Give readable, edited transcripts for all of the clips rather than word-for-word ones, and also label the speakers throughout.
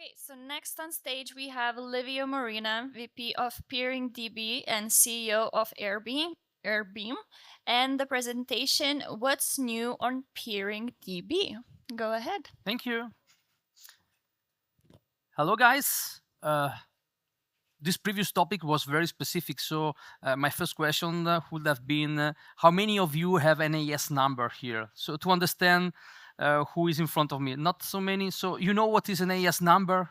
Speaker 1: Okay, so next on stage we have Livio Morina, VP of PeeringDB and CEO of Airbeam, and the presentation, What's New on PeeringDB? Go ahead.
Speaker 2: Thank you. Hello, guys. This previous topic was very specific, so my first question would have been, how many of you have an AES number here? So to understand who is in front of me, not so many. So you know what is an AES number?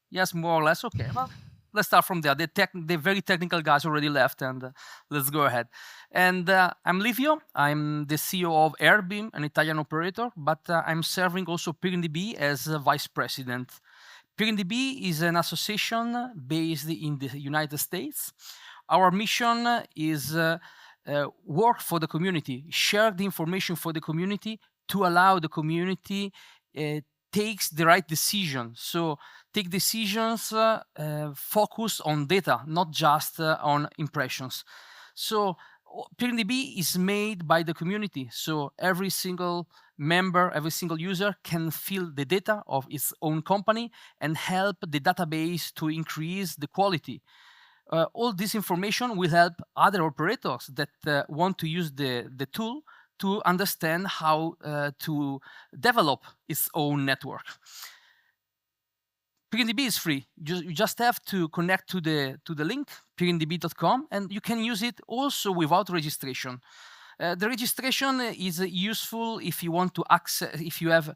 Speaker 2: Yes, more or less. Okay, well, let's start from there. The very technical guys already left, and let's go ahead. And I'm Livio. I'm the CEO of Airbeam, an Italian operator, but I'm serving also PeeringDB as vice president. PeeringDB is an association based in the United States. Our mission is work for the community, share the information for the community to allow the community takes the right decision. So take decisions focused on data, not just on impressions. So PeeringDB is made by the community. So every single member, every single user can fill the data of its own company and help the database to increase the quality. All this information will help other operators that want to use the tool to understand how to develop its own network. PeeringDB is free. You just have to connect to the link, peeringdb.com, and you can use it also without registration. The registration is useful if you want to access, if you have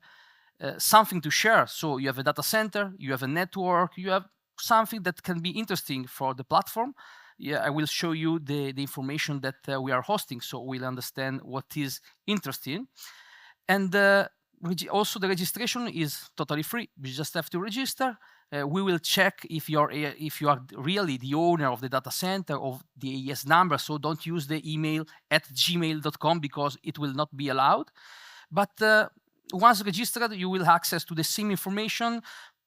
Speaker 2: something to share. So you have a data center, you have a network, you have something that can be interesting for the platform. Yeah, I will show you the information that we are hosting, so we'll understand what is interesting. And also the registration is totally free. You just have to register. We will check if you are really the owner of the data center, of the AES number. So don't use the email at gmail.com because it will not be allowed. But once registered, you will have access to the same information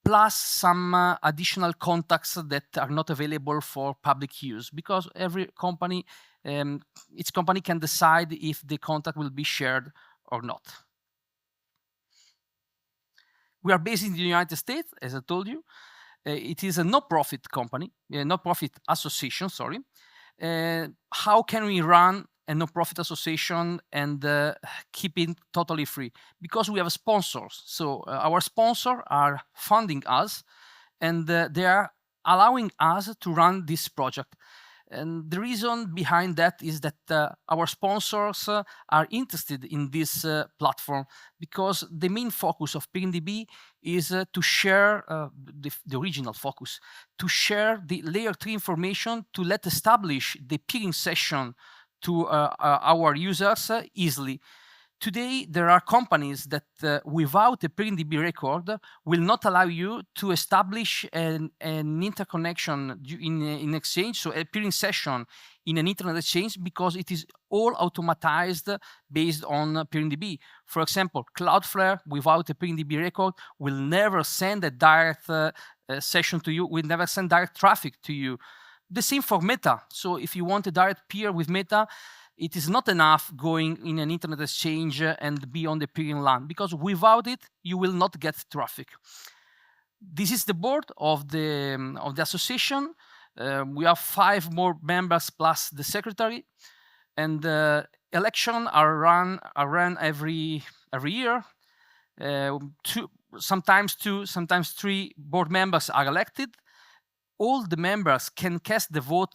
Speaker 2: plus some additional contacts that are not available for public use, because every company, each company can decide if the contact will be shared or not. We are based in the United States, as I told you. It is a no-profit company, a no-profit association, sorry. How can we run a no-profit association and keep it totally free? Because we have sponsors. So our sponsors are funding us, and they are allowing us to run this project. And the reason behind that is that our sponsors are interested in this platform, because the main focus of PeeringDB is to share the original focus, to share the layer 3 information to let establish the peering session to our users easily. Today, there are companies that without a PeeringDB record will not allow you to establish an interconnection in Exchange, so a peering session in an internet exchange, because it is all automatized based on PeeringDB. For example, Cloudflare without a PeeringDB record will never send a direct session to you, will never send direct traffic to you. The same for Meta. So if you want a direct peer with Meta, it is not enough going in an internet exchange and be on the peering LAN, because without it, you will not get traffic. This is the board of the association. We have 5 more members plus the secretary, and elections are run every year. Sometimes 2, sometimes 3 board members are elected. All the members can cast the vote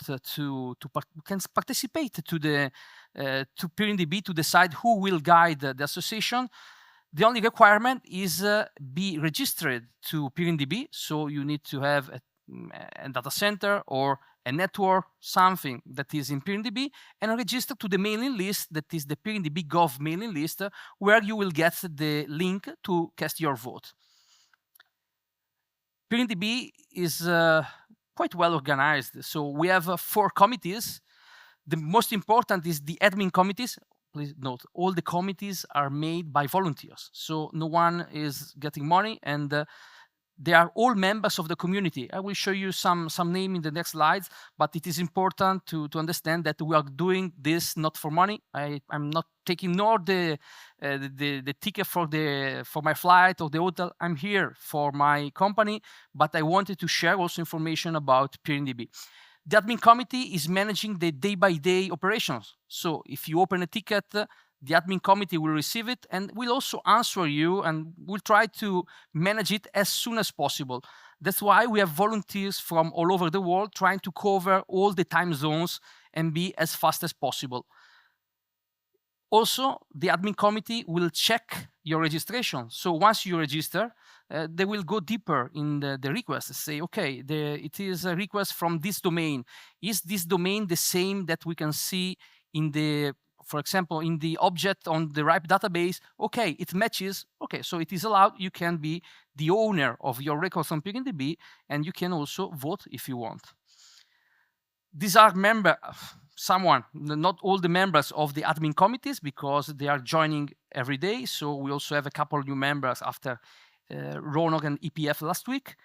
Speaker 2: can participate to PeeringDB to decide who will guide the association. The only requirement is be registered to PeeringDB. So you need to have a data center or a network, something that is in PeeringDB, and register to the mailing list that is the PeeringDB Gov mailing list, where you will get the link to cast your vote. PeeringDB is quite well organized. So we have 4 committees. The most important is the admin committees. Please note, all the committees are made by volunteers. So no one is getting money, and They are all members of the community. I will show you some name in the next slides, but it is important to understand that we are doing this not for money. I'm not taking nor the ticket for my flight or the hotel. I'm here for my company, but I wanted to share also information about PeeringDB. The admin committee is managing the day-by-day operations. So if you open a ticket, the admin committee will receive it and will also answer you, and will try to manage it as soon as possible. That's why we have volunteers from all over the world trying to cover all the time zones and be as fast as possible. Also, the admin committee will check your registration. So once you register, they will go deeper in the request, say, okay, it is a request from this domain. Is this domain the same that we can see in the, for example, in the object on the RIPE database? Okay, it matches. Okay, so it is allowed. You can be the owner of your records on PeeringDB, and you can also vote if you want. These are not all the members of the admin committees, because they are joining every day. So we also have a couple new members after RONOG and EPF last week.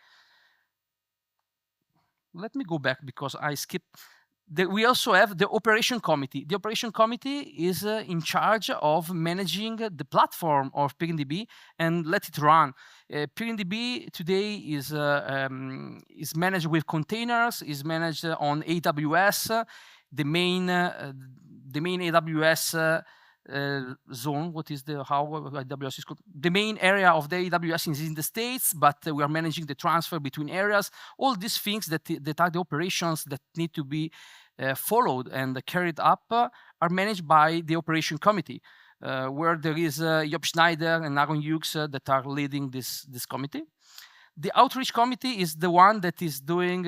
Speaker 2: Let me go back because I skipped. We also have the operation committee. The operation committee is in charge of managing the platform of PeeringDB and let it run. PeeringDB today is managed with containers, is managed on AWS. The main AWS zone, what is how AWS is called? The main area of the AWS is in the States, but we are managing the transfer between areas. All these things that are the operations that need to be followed and carried up are managed by the operation committee, where there is Job Schneider and Aaron Hughes that are leading this committee. The outreach committee is the one that is doing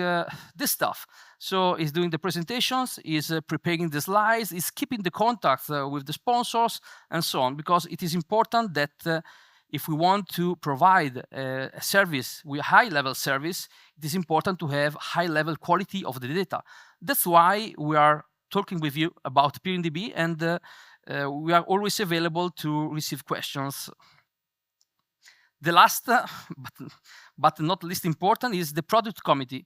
Speaker 2: this stuff. So is doing the presentations, is preparing the slides, is keeping the contacts with the sponsors and so on, because it is important that if we want to provide a service with high-level service, it is important to have high-level quality of the data. That's why we are talking with you about PeeringDB, and we are always available to receive questions. The last, but not least important, is the product committee.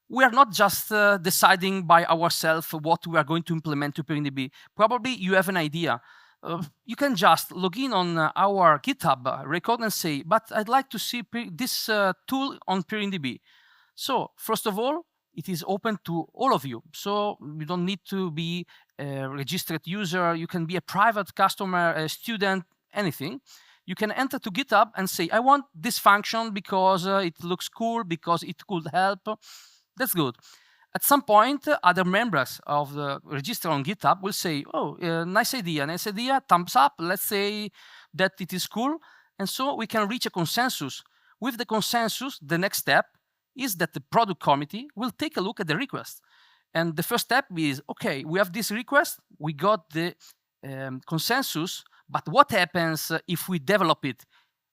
Speaker 2: We are not just deciding by ourselves what we are going to implement to PeeringDB. Probably you have an idea. You can just log in on our GitHub record and say, but I'd like to see this tool on PeeringDB. So first of all, it is open to all of you. So you don't need to be a registered user. You can be a private customer, a student, anything. You can enter to GitHub and say, I want this function because it looks cool, because it could help. That's good. At some point, other members of the register on GitHub will say, oh, nice idea, thumbs up. Let's say that it is cool. And so we can reach a consensus. With the consensus, the next step is that the product committee will take a look at the request. And the first step is, okay, we have this request, we got the consensus, but what happens if we develop it?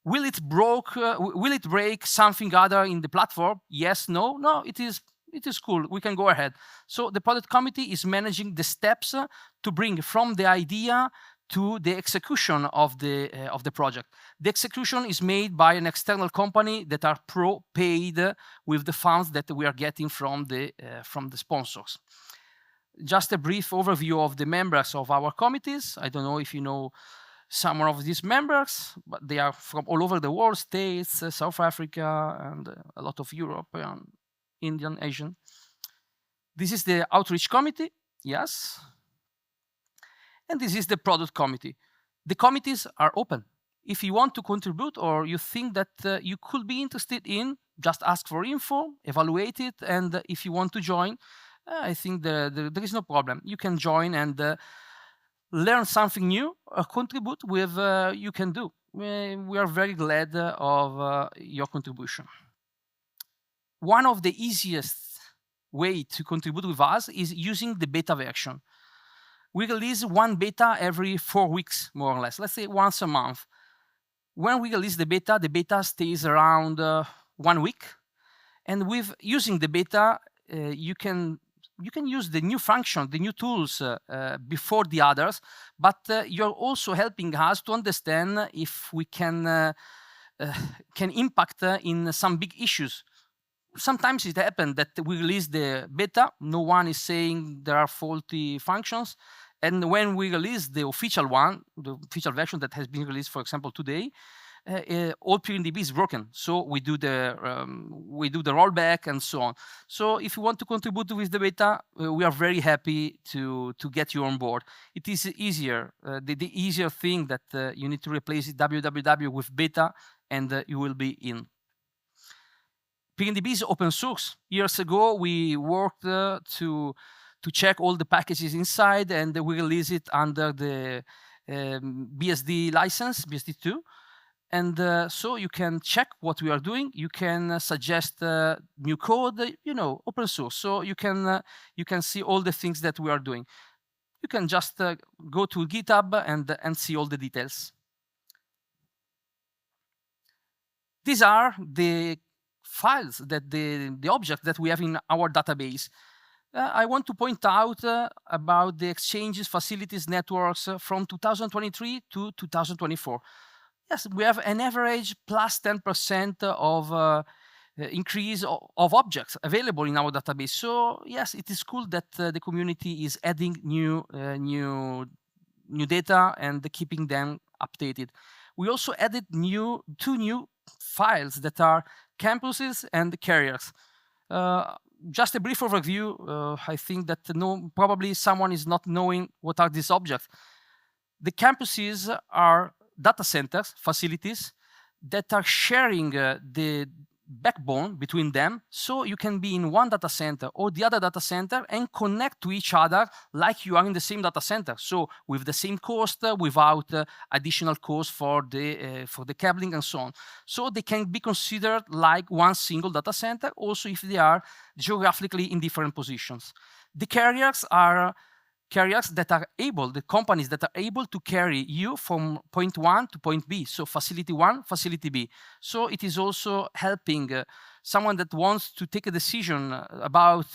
Speaker 2: Will it break something other in the platform? Yes, no? No, it is cool. We can go ahead. So the product committee is managing the steps to bring from the idea to the execution of the project. The execution is made by an external company that are paid with the funds that we are getting from the sponsors. Just a brief overview of the members of our committees. I don't know if you know some of these members, but they are from all over the world, States, South Africa, and a lot of Europe, Indian, Asian. This is the outreach committee, yes. And this is the product committee. The committees are open. If you want to contribute or you think that you could be interested in, just ask for info, evaluate it, and if you want to join, I think there is no problem. You can join and learn something new or contribute with you can do. We are very glad of your contribution. One of the easiest way to contribute with us is using the beta version. We release one beta every 4 weeks, more or less. Let's say once a month. When we release the beta stays around 1 week. And with using the beta, you can use the new function, the new tools before the others, but you're also helping us to understand if we can can impact in some big issues. Sometimes it happens that we release the beta, no one is saying there are faulty functions, and when we release the official one, the official version that has been released, for example, today, all PeeringDB is broken. So we do the rollback and so on. So if you want to contribute with the beta, we are very happy to get you on board. It is easier. The easier thing that you need to replace www with beta, and you will be in. PeeringDB is open source. Years ago, we worked to check all the packages inside, and we release it under the BSD license, BSD2. And so you can check what we are doing. You can suggest new code, open source. So you can see all the things that we are doing. You can just go to GitHub and see all the details. These are the files, that the objects that we have in our database. I want to point out about the exchanges, facilities, networks from 2023 to 2024. Yes, we have an average plus 10% of increase of objects available in our database. So yes, it is cool that the community is adding new data and keeping them updated. We also added two new files that are campuses and carriers. Just a brief overview. I think that probably someone is not knowing what are these objects. The campuses are data centers, facilities that are sharing the backbone between them, so you can be in one data center or the other data center and connect to each other like you are in the same data center. So with the same cost, without additional cost for the cabling and so on. So they can be considered like one single data center, also if they are geographically in different positions. The carriers are the companies that are able to carry you from point 1 to point B. So facility 1, facility B. So it is also helping someone that wants to take a decision about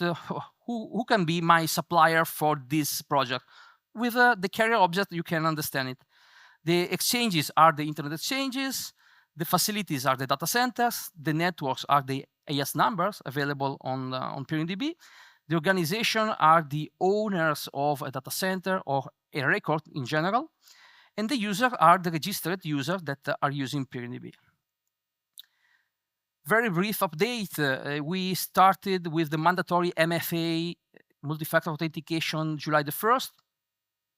Speaker 2: who can be my supplier for this project. With the carrier object, you can understand it. The exchanges are the internet exchanges. The facilities are the data centers. The networks are the AS numbers available on PeeringDB. The organization are the owners of a data center or a record in general, and the users are the registered users that are using PeeringDB. Very brief update. We started with the mandatory MFA, multi-factor authentication, July the 1st.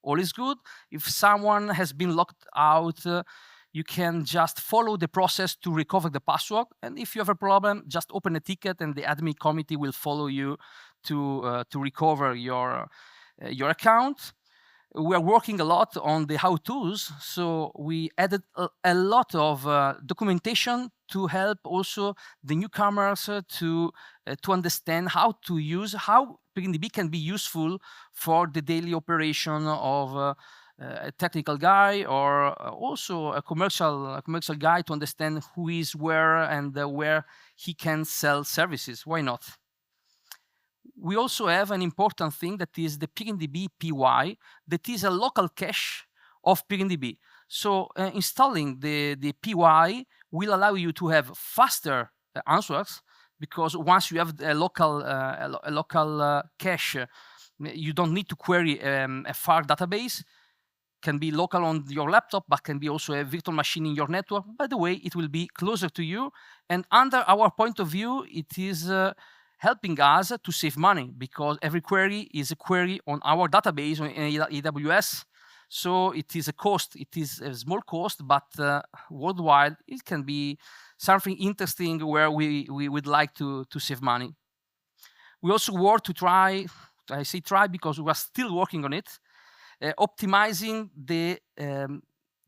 Speaker 2: All is good. If someone has been locked out, you can just follow the process to recover the password. And if you have a problem, just open a ticket and the admin committee will follow you to recover your account. We are working a lot on the how-tos, so we added a lot of documentation to help also the newcomers to understand how PeeringDB can be useful for the daily operation of a technical guy, or also a commercial guy, to understand who is where and where he can sell services. Why not? We also have an important thing that is the PeeringDB PY, that is a local cache of PeeringDB. So installing the PY will allow you to have faster answers, because once you have a local cache, you don't need to query a far database. Can be local on your laptop, but can be also a virtual machine in your network. By the way, it will be closer to you. And under our point of view, it is helping us to save money, because every query is a query on our database in AWS. So it is a cost. It is a small cost, but worldwide, it can be something interesting where we would like to save money. We also work to try, I say try because we are still working on it, optimizing the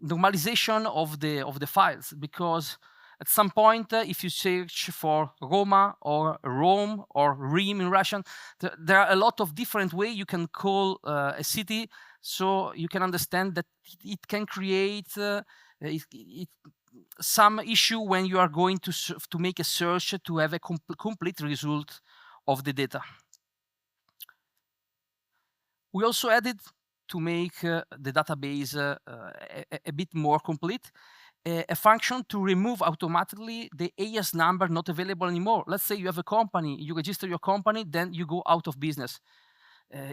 Speaker 2: normalization of the files, because at some point, if you search for Roma or Rome or Rim in Russian, there are a lot of different ways you can call a city, so you can understand that it can create some issue when you are going to make a search to have a complete result of the data. We also added, to make the database a bit more complete, a function to remove automatically the AS number not available anymore. Let's say you have a company, you register your company, then you go out of business.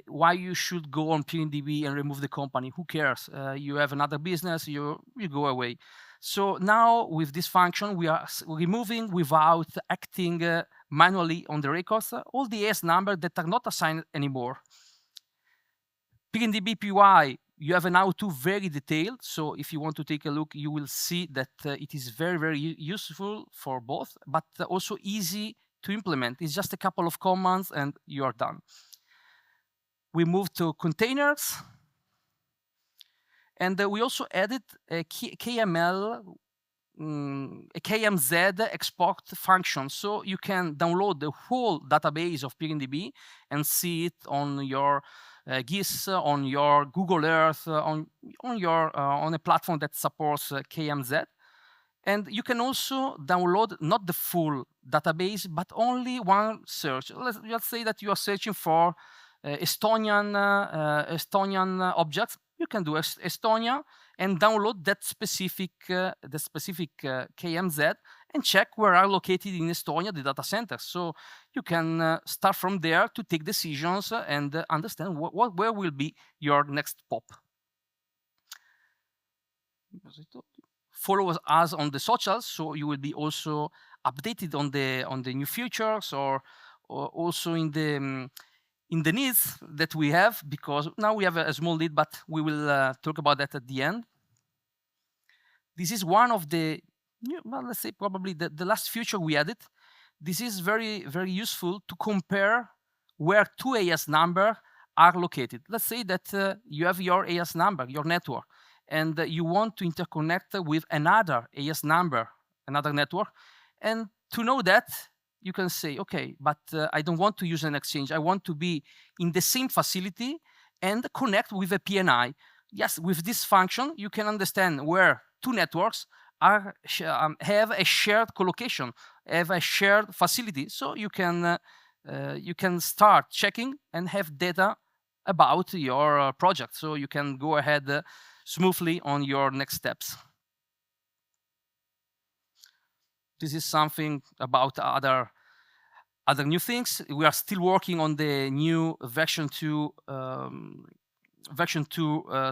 Speaker 2: Why you should go on PeeringDB and remove the company? Who cares? You have another business, you go away. So now with this function, we are removing without acting manually on the records all the AS numbers that are not assigned anymore. PeeringDB PY, you have now two very detailed. So if you want to take a look, you will see that it is very, very useful for both, but also easy to implement. It's just a couple of commands and you are done. We move to containers. And we also added a KML, a KMZ export function. So you can download the whole database of PeeringDB and see it on your GIS, on your Google Earth, on a platform that supports KMZ. And you can also download not the full database, but only one search. Let's say that you are searching for Estonian objects. You can do Estonia and download that specific KMZ and check where are located in Estonia the data centers. So you can start from there to take decisions and understand where will be your next POP. Follow us on the socials, so you will be also updated on the new features or also in the needs that we have, because now we have a small need, but we will talk about that at the end. This is one of the, well, let's say probably the last feature we added. This is very, very useful to compare where two AS numbers are located. Let's say that you have your AS number, your network, and you want to interconnect with another AS number, another network. And to know that, you can say, okay, but I don't want to use an exchange. I want to be in the same facility and connect with a PNI. Yes, with this function, you can understand where two networks are have a shared collocation, have a shared facility. So you can start checking and have data about your project. So you can go ahead smoothly on your next steps. This is something about other new things. We are still working on the new version 2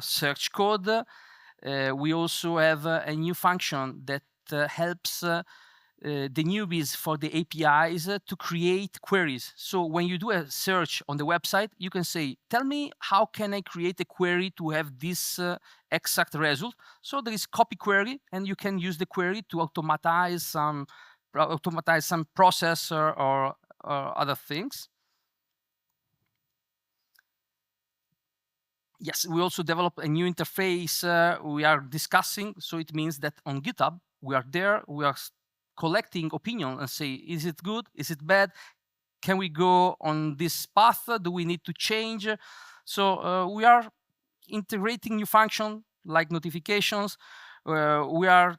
Speaker 2: search code. We also have a new function that helps the newbies for the APIs to create queries. So when you do a search on the website, you can say, tell me how can I create a query to have this exact result. So there is copy query, and you can use the query to automatize some process or other things. Yes, we also developed a new interface we are discussing. So it means that on GitHub, we are there, we are collecting opinion and say, is it good? Is it bad? Can we go on this path? Do we need to change? So we are integrating new function like notifications. We are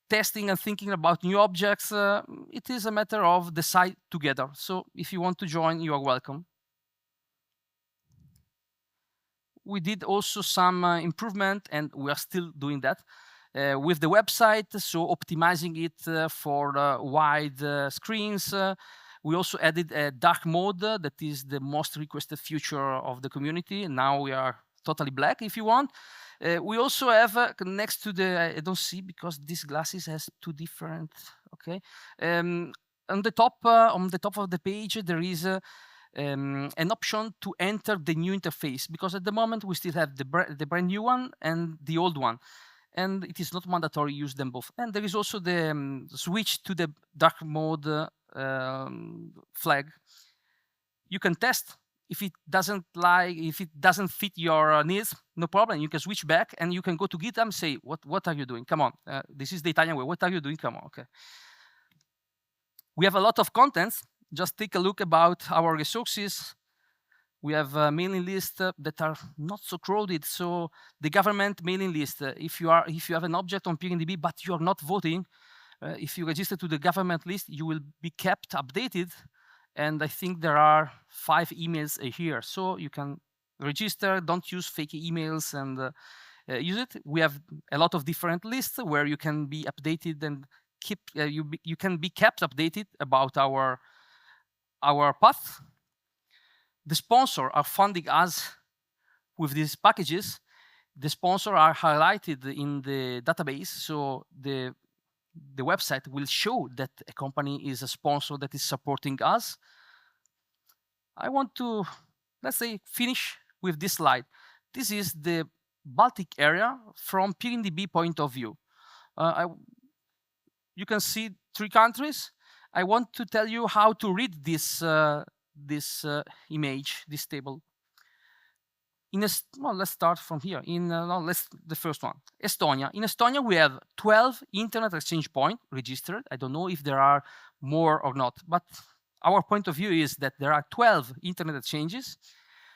Speaker 2: testing and thinking about new objects. It is a matter of decide together. So if you want to join, you are welcome. We did also some improvement, and we are still doing that with the website, so optimizing it for wide screens. We also added a dark mode that is the most requested feature of the community. Now we are totally black if you want. We also have next to the, I don't see because this glasses has two different, okay. On the top of the page, there is an option to enter the new interface, because at the moment we still have the brand new one and the old one, and it is not mandatory to use them both. And there is also the switch to the dark mode flag. You can test if it doesn't fit your needs, no problem. You can switch back and you can go to GitHub and say, what are you doing? Come on, this is the Italian way. What are you doing? Come on, okay. We have a lot of contents. Just take a look about our resources. We have a mailing list that are not so crowded. So the government mailing list, if you have an object on PeeringDB but you are not voting, if you register to the government list, you will be kept updated. And I think there are 5 emails here, so you can register. Don't use fake emails, and use it. We have a lot of different lists where you can be updated and keep you can be kept updated about our path. The sponsor are funding us with these packages. The sponsor are highlighted in the database, so the website will show that a company is a sponsor that is supporting us. I want to, let's say, finish with this slide. This is the Baltic area from PeeringDB point of view. You can see 3 countries. I want to tell you how to read this image, this table. Well, let's start from here. The first one, Estonia. In Estonia, we have 12 internet exchange points registered. I don't know if there are more or not, but our point of view is that there are 12 internet exchanges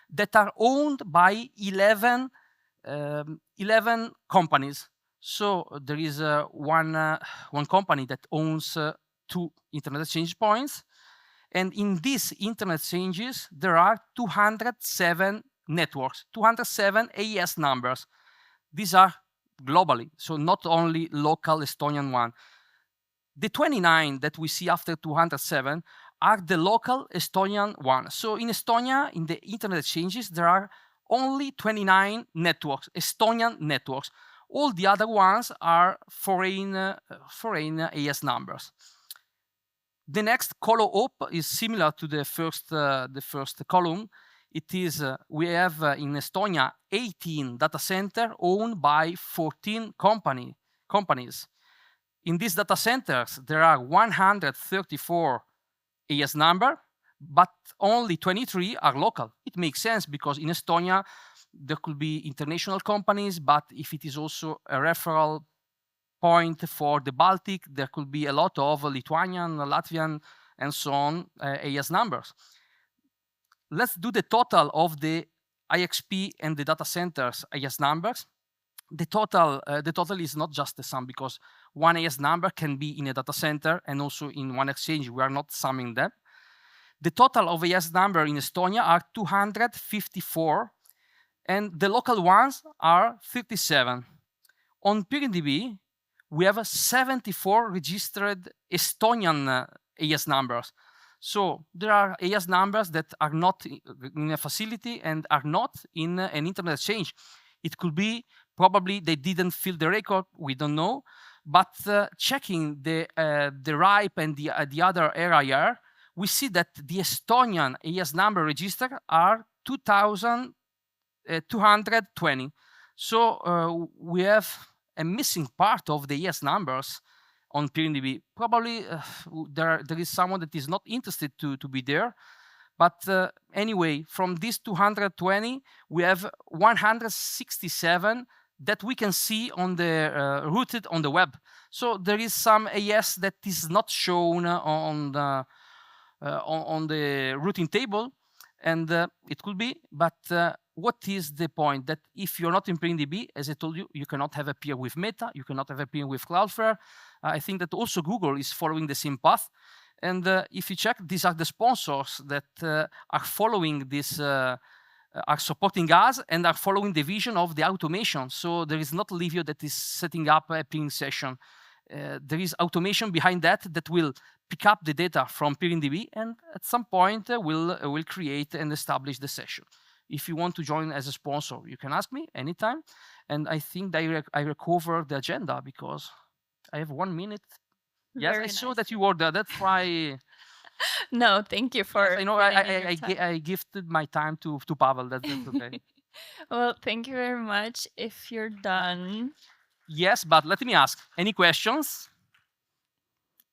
Speaker 2: that are owned by 11 companies. So there is one company that owns 2 internet exchange points. And in these internet exchanges, there are 207 networks, 207 AES numbers. These are globally, so not only local Estonian one. The 29 that we see after 207 are the local Estonian one. So in Estonia, in the internet exchanges, there are only 29 networks, Estonian networks. All the other ones are foreign AES numbers. The next column up is similar to the first column. It is we have in Estonia 18 data centers owned by 14 companies. In these data centers, there are 134 AES number, but only 23 are local. It makes sense because in Estonia there could be international companies, but if it is also a referral point for the Baltic, there could be a lot of Lithuanian, Latvian, and so on AES numbers. Let's do the total of the IXP and the data centers AES numbers. The total is not just the sum, because one AES number can be in a data center and also in one exchange. We are not summing them. The total of AES number in Estonia are 254, and the local ones are 37. On PeeringDB, we have 74 registered Estonian AES numbers. So there are AES numbers that are not in a facility and are not in an internet exchange. It could be probably they didn't fill the record, we don't know. But checking the RIPE and the other area, we see that the Estonian AES number registered are 2,220. So we have a missing part of the AES numbers on PeeringDB. Probably there is someone that is not interested to be there. But anyway, from these 220, we have 167 that we can see on the routed on the web. So there is some AES that is not shown on the routing table, and it could be. But what is the point? That if you're not in PeeringDB, as I told you, you cannot have a peer with Meta, you cannot have a peer with Cloudflare. I think that also Google is following the same path. And if you check, these are the sponsors that are following this, are supporting us and are following the vision of the automation. So there is not Livio that is setting up a peering session. There is automation behind that will pick up the data from PeeringDB, and at some point will create and establish the session. If you want to join as a sponsor, you can ask me anytime. And I think that I recover the agenda because I have 1 minute. Yes, I saw that you were there. That's why.
Speaker 1: No, thank you for.
Speaker 2: Yes, I know. I gifted my time to Pavel. That's okay.
Speaker 1: Well, thank you very much. If you're done.
Speaker 2: Yes, but let me ask. Any questions?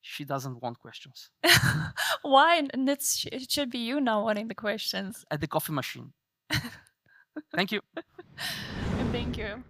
Speaker 2: She doesn't want questions.
Speaker 1: Why? It should be you now wanting the questions.
Speaker 2: At the coffee machine. Thank you.
Speaker 1: Thank you.